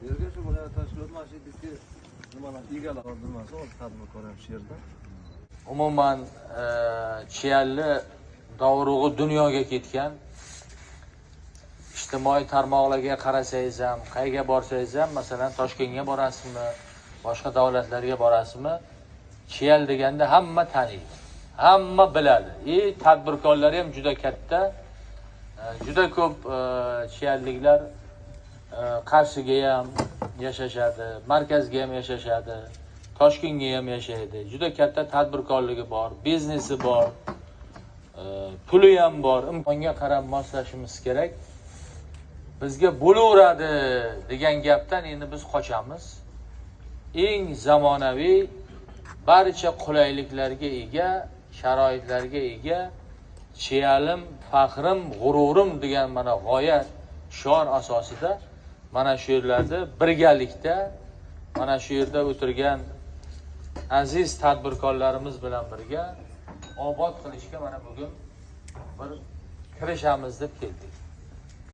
Yerga shu viloyat tashkilot mana shu bizga nimalar egalar qoldirmasa, o'z tadbirkor ham shu yerda. Umuman Chiyalli dovrug'i dunyoga ketgan. Ijtimoiy tarmoqlarga qarasangiz ham, qayerga borsangiz ham, masalan Toshkentga borasizmi, boshqa davlatlarga borasizmi, Chiyal deganda hamma taniydi. Hamma biladi. Tadbirkorlari ham juda katta. Juda ko'p Chiyalliklar Qarshiga ham yashashadi, markazga ham yashashadi, Toshkentga ham yashaydi. Juda katta tadbirkorligi bor, biznesi bor, puli ham bor. Imkonga qarab moslashimiz kerak. Bizga bo'laveradi degan gapdan endi biz qochamiz. Eng zamonaviy, barcha qulayliklarga ega, sharoitlarga ega Chiyalim, faxrim, g'ururim degan mana g'oya shior asosida mana shu yerlarda birgalikda mana shu yerda o'tirgan aziz tadbirkorlarimiz bilan birga obod qilishga mana bugun bir kirishamiz deb keldik.